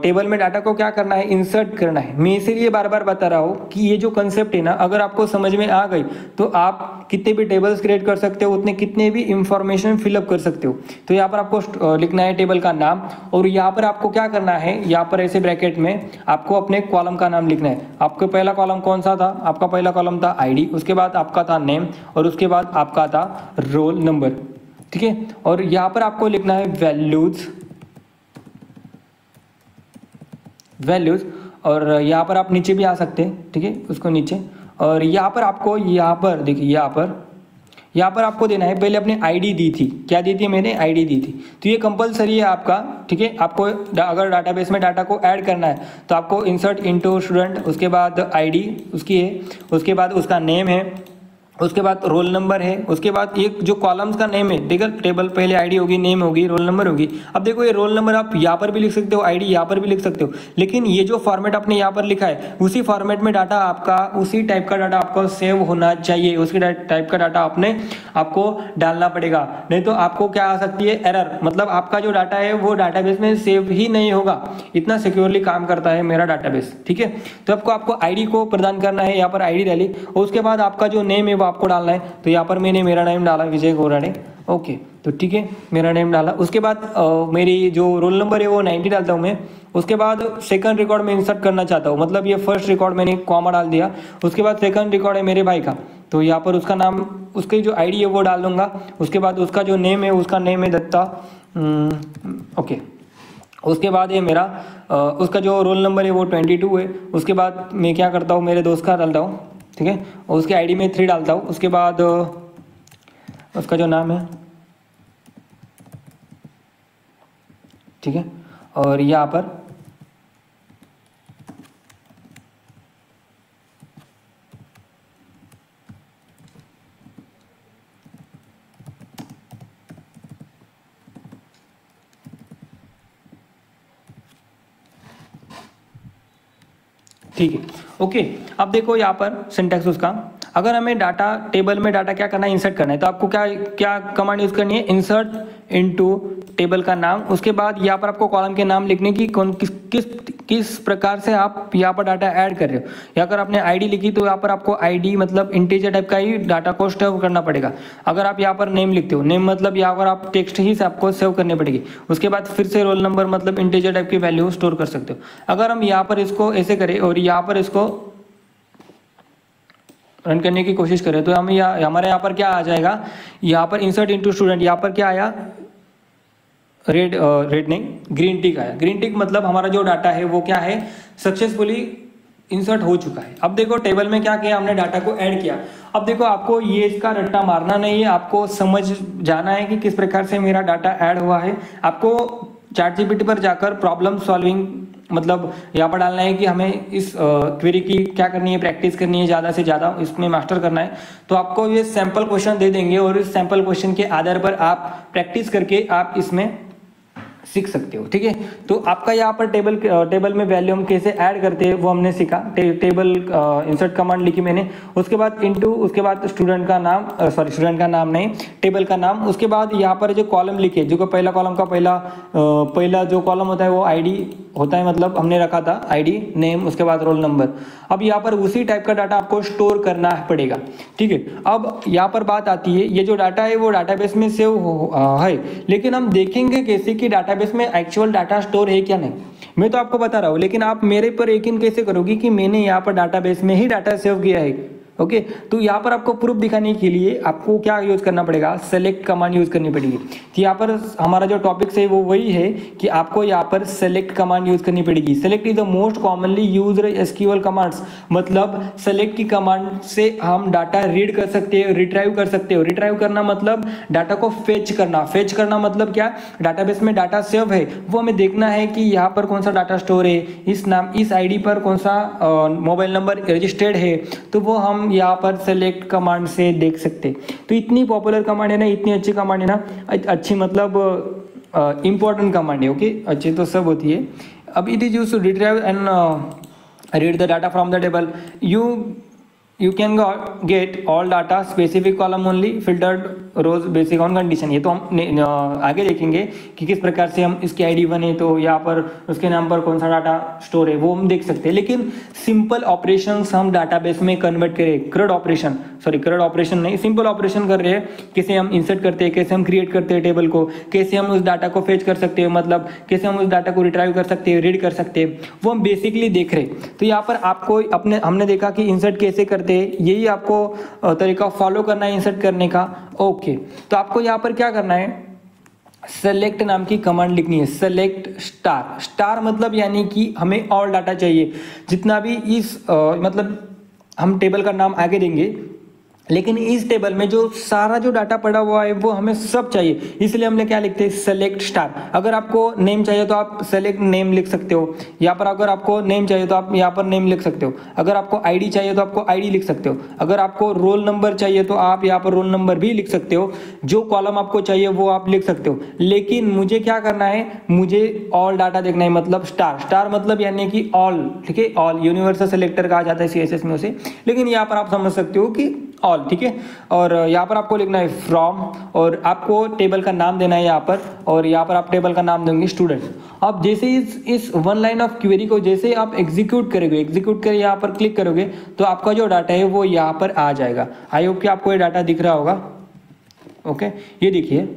टेबल में डाटा को क्या करना है, इंसर्ट करना है। मैं इसीलिए बार बार बता रहा हूँ कि ये जो कंसेप्ट है ना, अगर आपको समझ में आ गई तो आप कितने भी टेबल्स क्रिएट कर सकते हो, उतने कितने भी इंफॉर्मेशन फिलअप कर सकते हो। तो यहाँ पर आपको लिखना है टेबल का नाम, और यहाँ पर आपको क्या करना है, यहाँ पर ऐसे ब्रैकेट में आपको अपने कॉलम का नाम लिखना है। आपका पहला कॉलम कौन सा था, आपका पहला कॉलम था आईडी, उसके बाद आपका था नेम, और उसके बाद आपका था रोल नंबर, ठीक है। और यहाँ पर आपको लिखना है वैल्यूज, और यहाँ पर आप नीचे भी आ सकते हैं, ठीक है, उसको नीचे। और यहाँ पर आपको, यहाँ पर देखिए, यहाँ पर आपको देना है, पहले अपनी आईडी दी थी, क्या दी थी मैंने, आईडी दी थी। तो ये कंपलसरी है आपका, ठीक है। आपको अगर डाटाबेस में डाटा को ऐड करना है तो आपको इंसर्ट इनटू स्टूडेंट, उसके बाद आईडी उसकी है, उसके बाद उसका नेम है, उसके बाद रोल नंबर है, उसके बाद एक जो कॉलम्स का नेम है, देखो टेबल पहले आईडी होगी, नेम होगी, रोल नंबर होगी। अब देखो ये रोल नंबर आप यहाँ पर भी लिख सकते हो, आईडी यहाँ पर भी लिख सकते हो, लेकिन ये जो फॉर्मेट आपने यहाँ पर लिखा है उसी फॉर्मेट में डाटा आपका, उसी टाइप का डाटा आपको सेव होना चाहिए, उसी टाइप का डाटा आपको डालना पड़ेगा। नहीं तो आपको क्या आ सकती है, एरर, मतलब आपका जो डाटा है वो डाटाबेस में सेव ही नहीं होगा। इतना सिक्योरली काम करता है मेरा डाटाबेस, ठीक है। तो आपको आईडी को प्रदान करना है, यहाँ पर आईडी डाली, और उसके बाद आपका जो नेम है आपको डालना है। तो यहाँ पर मैंने मेरा नेम डाला, विजय गोराडे। ओके, तो ठीक है, मेरा नेम डाला। उसके बाद मेरी जो रोल नंबर है वो 90 डालता हूँ मैं। उसके बाद सेकंड रिकॉर्ड में इंसर्ट करना चाहता हूँ, मतलब ये फर्स्ट रिकॉर्ड मैंने कॉमा डाल दिया। उसके बाद सेकंड रिकॉर्ड है मेरे भाई का, तो यहाँ पर उसका नाम, उसकी जो आईडी है वो डाल दूंगा। उसके बाद उसका जो नेम है, उसका नेम है दत्ता। ओके, उसके बाद ये मेरा उसका जो रोल नंबर है वो 22 है। उसके बाद मैं क्या करता हूँ, मेरे दोस्त का डालता हूँ, ठीक है, और उसकी आईडी में 3 डालता हूँ। उसके बाद उसका जो नाम है, ठीक है, और यहाँ पर ठीक है। ओके, अब देखो यहाँ पर सिंटैक्स उसका, अगर हमें डाटा टेबल में डाटा क्या करना है, इंसर्ट करना है, तो आपको क्या कमांड यूज करनी है, इंसर्ट इनटू टेबल का नाम। उसके बाद यहाँ पर आपको कॉलम के नाम लिखने की, किस प्रकार से आप यहाँ पर डाटा ऐड कर रहे हो। या अगर आपने आईडी लिखी तो यहाँ पर आपको आईडी मतलब इंटीजर टाइप का ही डाटा को स्टोर करना पड़ेगा। अगर आप यहाँ पर नेम लिखते हो, नेम मतलब यहाँ पर आप टेक्स्ट ही से आपको सेव करनी पड़ेगी। उसके बाद फिर से रोल नंबर मतलब इंटीजर टाइप की वैल्यू स्टोर कर सकते हो। अगर हम यहाँ पर इसको ऐसे करें और यहाँ पर इसको रन करने की कोशिश करें तो हमारे यहाँ पर क्या आ जाएगा, यहाँ पर इंसर्ट इनटू स्टूडेंट, यहाँ पर क्या आया, रेड नहीं, ग्रीन टिक आया। ग्रीन टिक मतलब हमारा जो डाटा है वो क्या है, सक्सेसफुली इंसर्ट हो चुका है। अब देखो टेबल में क्या किया हमने, डाटा को ऐड किया। अब देखो आपको ये इसका रट्टा मारना नहीं है, आपको समझ जाना है कि किस प्रकार से मेरा डाटा ऐड हुआ है। आपको ChatGPT पर जाकर प्रॉब्लम सॉल्विंग मतलब यहाँ पर डालना है कि हमें इस क्वेरी की क्या करनी है, प्रैक्टिस करनी है, ज़्यादा से ज़्यादा इसमें मास्टर करना है। तो आपको ये सैंपल क्वेश्चन दे देंगे और इस सैंपल क्वेश्चन के आधार पर आप प्रैक्टिस करके आप इसमें सीख सकते हो। ठीक है, तो आपका यहाँ पर टेबल में वैल्यू हम कैसे ऐड करते हैं वो हमने सीखा। टेबल इंसर्ट कमांड लिखी मैंने, उसके बाद इनटू, उसके बाद स्टूडेंट का नाम, स्टूडेंट का नाम नहीं, टेबल का नाम। उसके बाद यहाँ पर जो कॉलम लिखे, जो पहला कॉलम का पहला जो कॉलम होता है वो आईडी होता है, मतलब हमने रखा था आईडी नेम, उसके बाद रोल नंबर। अब यहाँ पर उसी टाइप का डाटा आपको स्टोर करना पड़ेगा। ठीक है, अब यहाँ पर बात आती है, ये जो डाटा है वो डाटाबेस में सेव है, लेकिन हम देखेंगे कैसे कि डाटाबेस में एक्चुअल डाटा स्टोर है क्या नहीं। मैं तो आपको बता रहा हूँ, लेकिन आप मेरे पर यकीन कैसे करोगे कि मैंने यहाँ पर डाटाबेस में ही डाटा सेव किया है। ओके, तो यहाँ पर आपको प्रूफ दिखाने के लिए आपको क्या यूज करना पड़ेगा, सेलेक्ट कमांड यूज करनी पड़ेगी। तो यहाँ पर हमारा जो टॉपिक है वो वही है कि आपको यहाँ पर सेलेक्ट कमांड यूज करनी पड़ेगी। Select is the most commonly used SQL commands, मतलब सेलेक्ट की कमांड से हम डाटा रीड कर सकते हैं, रिट्राइव कर सकते हो। रिट्राइव करना मतलब डाटा को फेच करना। फेच करना मतलब क्या, डाटाबेस में डाटा सेव है, वो हमें देखना है कि यहाँ पर कौन सा डाटा स्टोर है, इस नाम, इस आईडी पर कौन सा मोबाइल नंबर रजिस्टर्ड है, तो वो हम यहाँ पर सेलेक्ट कमांड से देख सकते। तो इतनी पॉपुलर कमांड है ना, इतनी अच्छी कमांड है ना, अच्छी मतलब इंपॉर्टेंट कमांड है। ओके, अच्छी तो सब होती है। अब it is used to retrieve and read the data from the table. you can get all data specific column only, filtered rows basic on condition। ये तो हम आगे देखेंगे कि किस प्रकार से हम इसकी आईडी बने तो यहाँ पर उसके नाम पर कौन सा डाटा स्टोर है वो हम देख सकते हैं। लेकिन सिंपल ऑपरेशंस हम डाटाबेस में कन्वर्ट करें, CRUD ऑपरेशन नहीं, सिंपल ऑपरेशन कर रहे हैं, कैसे हम इंसर्ट करते हैं, कैसे हम क्रिएट करते हैं टेबल को, कैसे हम उस डाटा को फेच कर सकते हैं, मतलब कैसे हम उस डाटा को रिट्राइव कर सकते हैं, रीड कर सकते हैं, वो हम बेसिकली देख रहे हैं। तो यहाँ पर आपको हमने देखा कि इंसर्ट कैसे करते, यही आपको तरीका फॉलो करना है इंसर्ट करने का। ओके, तो आपको यहाँ पर क्या करना है, सेलेक्ट नाम की कमांड लिखनी है, सेलेक्ट स्टार। स्टार मतलब यानी कि हमें और डाटा चाहिए, जितना भी इस मतलब हम टेबल का नाम आगे देंगे, लेकिन इस टेबल में जो सारा जो डाटा पड़ा हुआ है वो हमें सब चाहिए, इसलिए हमने क्या लिखते हैं, सेलेक्ट स्टार। अगर आपको नेम चाहिए तो आप सेलेक्ट नेम लिख सकते हो यहाँ पर, अगर आपको नेम चाहिए तो आप यहाँ पर नेम लिख सकते हो, अगर आपको आईडी चाहिए तो आपको आईडी लिख सकते हो, अगर आपको रोल नंबर चाहिए तो आप यहाँ पर रोल नंबर भी लिख सकते हो, जो कॉलम आपको चाहिए वो आप लिख सकते हो। लेकिन मुझे क्या करना है, मुझे ऑल डाटा देखना है, मतलब स्टार। स्टार मतलब यानी कि ऑल, ठीक है, ऑल यूनिवर्सल सेलेक्टर कहा जाता है CSS में उसे, लेकिन यहाँ पर आप समझ सकते हो कि ऑल, ठीक है। और यहाँ पर आपको लिखना है फ्रॉम, और आपको टेबल का नाम देना है यहाँ पर, और यहाँ पर आप टेबल का नाम देंगे स्टूडेंट। अब जैसे इस वन लाइन ऑफ क्वेरी को जैसे आप एग्जीक्यूट करोगे, एग्जीक्यूट कर यहाँ पर क्लिक करोगे तो आपका जो डाटा है वो यहाँ पर आ जाएगा। आई होप कि आपको ये डाटा दिख रहा होगा। ओके, ये देखिए,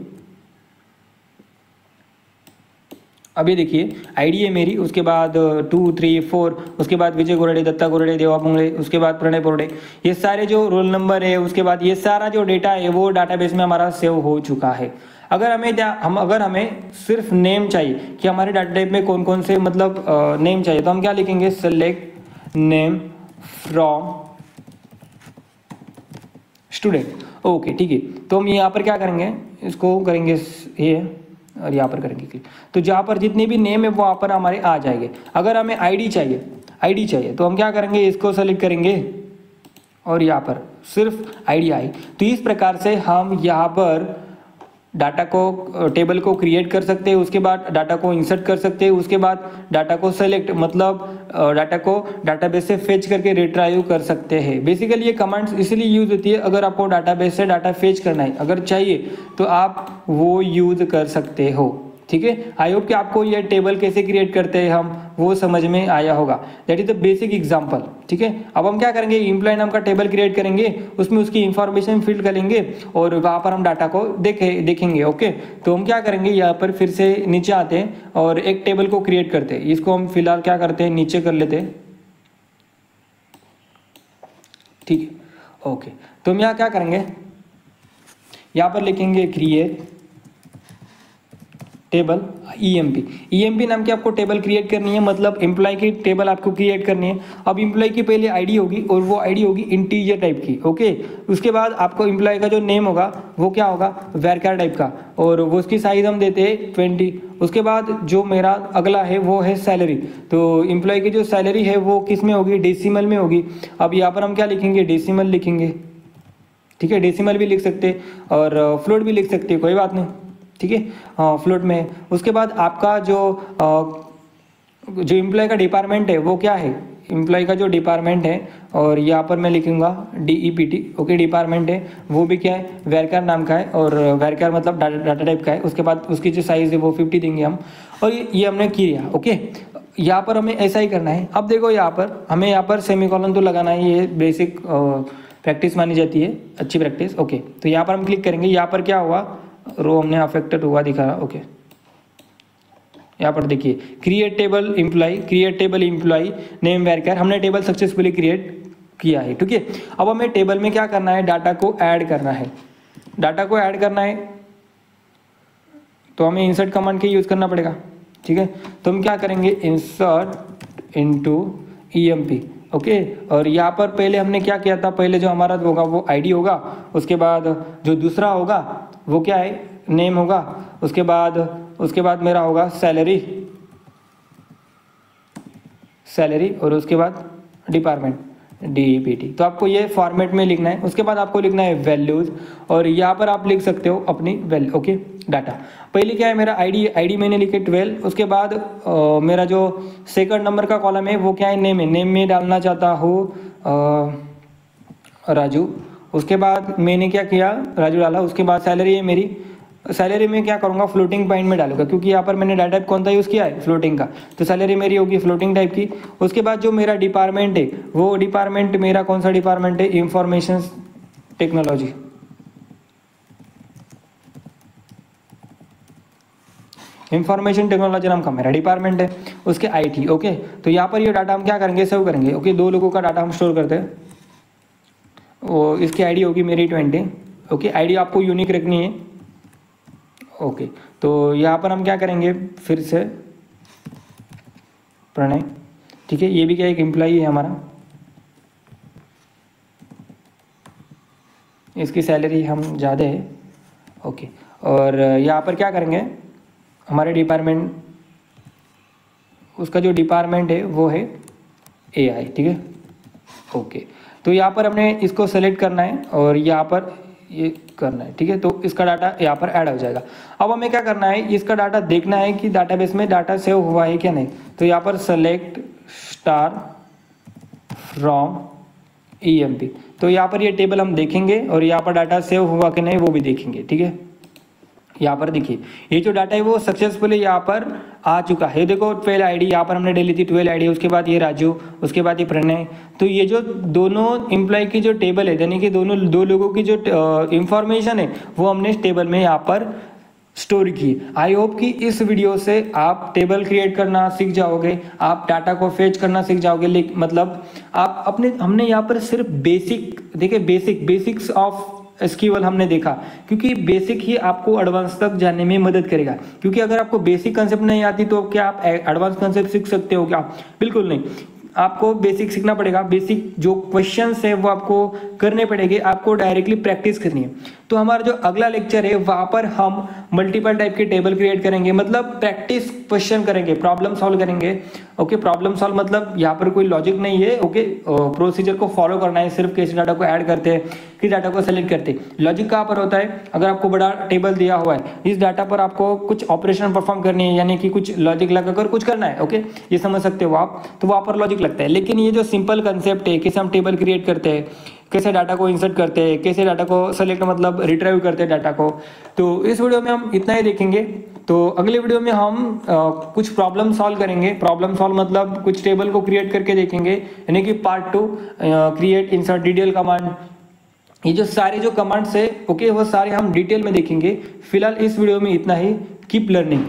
अब ये देखिए आईडी है मेरी, उसके बाद 2 3 4, उसके बाद विजय गोरडे, दत्ता गोरडे, देवा पुंगड़े, उसके बाद प्रणय पोरडे, ये सारे जो रोल नंबर है, उसके बाद ये सारा जो डेटा है वो डाटाबेस में हमारा सेव हो चुका है। अगर हमें सिर्फ नेम चाहिए कि हमारे डाटा टाइप में कौन कौन से मतलब नेम चाहिए, तो हम क्या लिखेंगे, select name from student. Okay, ठीक है, तो हम यहाँ पर क्या करेंगे, इसको करेंगे ये और यहाँ पर करेंगे क्लिक, तो जहाँ पर जितने भी नेम है वो वहाँ पर हमारे आ जाएंगे। अगर हमें आईडी चाहिए तो हम क्या करेंगे, इसको सेलेक्ट करेंगे और यहाँ पर सिर्फ आईडी आई। तो इस प्रकार से हम यहाँ पर डाटा को, टेबल को क्रिएट कर सकते हैं, उसके बाद डाटा को इंसर्ट कर सकते हैं, उसके बाद डाटा को सेलेक्ट मतलब डाटा को डाटाबेस से फेच करके रिट्राइव कर सकते हैं। बेसिकली ये कमांड्स इसलिए यूज होती है अगर आपको डाटाबेस से डाटा फेच करना है, अगर चाहिए तो आप वो यूज कर सकते हो। ठीक है, आई होप कि आपको ये टेबल कैसे क्रिएट करते हैं हम वो समझ में आया होगा। That is the basic example. ठीक है, अब हम क्या करेंगे, एम्प्लॉय नाम का टेबल क्रिएट करेंगे, उसमें उसकी इंफॉर्मेशन फिल करेंगे और वहाँ पर हम डाटा को देखेंगे। ओके, तो हम क्या करेंगे, यहाँ पर फिर से नीचे आते हैं और एक टेबल को क्रिएट करते हैं। इसको हम फिलहाल क्या करते हैं, नीचे कर लेते हैं। ठीक है, ओके, तो हम यहाँ क्या करेंगे, यहाँ पर लिखेंगे क्रिएट टेबल ईएमपी नाम की आपको टेबल क्रिएट करनी है, मतलब एम्प्लॉय की टेबल आपको क्रिएट करनी है। अब एम्प्लॉय की पहले आईडी होगी और वो आईडी होगी इंटीजर टाइप की, ओके। उसके बाद आपको एम्प्लॉय का जो नेम होगा वो क्या होगा, वैरकार टाइप का, और वो उसकी साइज हम देते हैं 20। उसके बाद जो मेरा अगला है वो है सैलरी। तो एम्प्लॉय की जो सैलरी है वो किस में होगी, डेसिमल में होगी। अब यहाँ पर हम क्या लिखेंगे, डेसिमल लिखेंगे, ठीक है। डेसिमल भी लिख सकते और फ्लोट भी लिख सकते, कोई बात नहीं, ठीक है। हाँ, फ्लोट में। उसके बाद आपका जो एम्प्लॉय का डिपार्टमेंट है वो क्या है, एम्प्लॉय का जो डिपार्टमेंट है, और यहाँ पर मैं लिखूंगा DEPT, ओके। डिपार्टमेंट है वो भी क्या है, वैरकार नाम का है, और वैरकार मतलब डाटा टाइप का है। उसके बाद उसकी जो साइज है वो 50 देंगे हम, और ये हमने किया, ओके। यहाँ पर हमें ऐसा ही करना है। अब देखो यहाँ पर हमें यहाँ पर सेमीकोलन तो लगाना है, ये बेसिक प्रैक्टिस मानी जाती है, अच्छी प्रैक्टिस, ओके। तो यहाँ पर हम क्लिक करेंगे, यहाँ पर क्या हुआ, रो हमने अफेक्टेड हुआ दिखा रहा, ओके। यहाँ पर देखिए क्रिएट टेबल एम्प्लॉय नेम वैरकार, हमने टेबल सक्सेसफुली क्रिएट किया है, ठीक है। अब हमें टेबल में क्या करना है, डाटा को ऐड करना है। तो हमें इंसर्ट कमांड के यूज करना पड़ेगा, ठीक है। तो हम क्या करेंगे, इंसर्ट इनटू EMP, ओके। और यहाँ पर पहले हमने क्या किया था, पहले जो हमारा होगा वो आईडी होगा, उसके बाद जो दूसरा होगा वो क्या है, नेम होगा, उसके बाद मेरा होगा सैलरी, और उसके बाद डिपार्टमेंट DEPT। तो आपको ये फॉर्मेट में लिखना है। उसके बाद आपको लिखना है वैल्यूज, और यहाँ पर आप लिख सकते हो अपनी वैल्यू, ओके। डाटा पहले क्या है, मेरा आईडी मैंने लिखे 12। उसके बाद मेरा जो सेकंड नंबर का कॉलम है वो क्या है, नेम में डालना चाहता हूँ राजू। उसके बाद मैंने क्या किया, राजू डाला। उसके बाद सैलरी है मेरी, सैलरी में क्या करूँगा, फ्लोटिंग पॉइंट में डालूंगा, क्योंकि यहाँ पर मैंने डाटा टाइप कौन सा यूज़ किया है, फ्लोटिंग का। तो सैलरी मेरी होगी फ्लोटिंग टाइप की। उसके बाद जो मेरा डिपार्टमेंट है वो डिपार्टमेंट मेरा कौन सा डिपार्टमेंट है, इंफॉर्मेशन टेक्नोलॉजी, नाम का मेरा डिपार्टमेंट है। उसके IT, ओके। तो यहाँ पर ये डाटा हम क्या करेंगे, सेव करेंगे, ओके। 2 लोगों का डाटा हम स्टोर करते हैं। वो इसकी आईडी होगी मेरी 20, ओके। आईडी आपको यूनिक रखनी है, ओके। तो यहाँ पर हम क्या करेंगे, फिर से प्रणय, ठीक है। ये भी क्या एक एम्प्लॉई है हमारा, इसकी सैलरी हम ज़्यादा है, ओके। और यहाँ पर क्या करेंगे, हमारे डिपार्टमेंट, उसका जो डिपार्टमेंट है वो है AI, ठीक है, ओके। तो यहाँ पर हमने इसको सेलेक्ट करना है और यहाँ पर ये करना है, ठीक है। तो इसका डाटा यहाँ पर ऐड हो जाएगा। अब हमें क्या करना है, इसका डाटा देखना है कि डाटाबेस में डाटा सेव हुआ है क्या नहीं। तो यहाँ पर सेलेक्ट स्टार फ्रॉम EMP, तो यहाँ पर ये टेबल हम देखेंगे और यहाँ पर डाटा सेव हुआ कि नहीं वो भी देखेंगे, ठीक है। यहाँ पर देखिए ये जो डाटा है वो सक्सेसफुली यहाँ पर आ चुका है। देखो 12 आईडी यहाँ पर हमने डाली थी, 12 आईडी। उसके बाद ये राजू, उसके बाद ये प्रणय। तो ये जो दोनों एम्प्लॉय की जो टेबल है, यानी कि दो लोगों की जो इंफॉर्मेशन है वो हमने इस टेबल में यहाँ पर स्टोर की। आई होप कि इस वीडियो से आप टेबल क्रिएट करना सीख जाओगे, आप डाटा को फेच करना सीख जाओगे। मतलब आप हमने यहाँ पर सिर्फ बेसिक देखिए, बेसिक्स ऑफ SQL हमने देखा, क्योंकि बेसिक ही आपको एडवांस तक जाने में मदद करेगा। क्योंकि अगर आपको बेसिक कंसेप्ट नहीं आती तो क्या आप एडवांस कंसेप्ट सीख सकते हो क्या? बिल्कुल नहीं, आपको बेसिक सीखना पड़ेगा। बेसिक जो क्वेश्चंस है वो आपको करने पड़ेंगे, आपको डायरेक्टली प्रैक्टिस करनी है। तो हमारा जो अगला लेक्चर है वहां पर हम मल्टीपल टाइप के टेबल क्रिएट करेंगे, मतलब प्रैक्टिस क्वेश्चन करेंगे, प्रॉब्लम सॉल्व करेंगे, ओके। प्रॉब्लम सॉल्व मतलब यहाँ पर कोई लॉजिक नहीं है, ओके। प्रोसीजर को फॉलो करना है, सिर्फ कैसे डाटा को ऐड करते हैं, किस डाटा को सेलेक्ट करते हैं। लॉजिक कहाँ पर होता है, अगर आपको बड़ा टेबल दिया हुआ है, इस डाटा पर आपको कुछ ऑपरेशन परफॉर्म करनी है, यानी कि कुछ लॉजिक लगाकर कुछ करना है, ओके। ये समझ सकते हो आप, तो वहाँ पर लॉजिक लगता है। लेकिन ये जो सिंपल कंसेप्ट है, कैसे हम टेबल क्रिएट करते हैं, कैसे डाटा को इंसर्ट करते हैं, कैसे डाटा को सेलेक्ट मतलब रिट्राइव करते हैं डाटा को, तो इस वीडियो में हम इतना ही देखेंगे। तो अगले वीडियो में हम कुछ प्रॉब्लम सॉल्व करेंगे। प्रॉब्लम सॉल्व मतलब कुछ टेबल को क्रिएट करके देखेंगे, यानी कि part 2 create insert detail command. ये जो सारे जो कमांड्स है, ओके, वो सारे हम डिटेल में देखेंगे। फिलहाल इस वीडियो में इतना ही। Keep learning.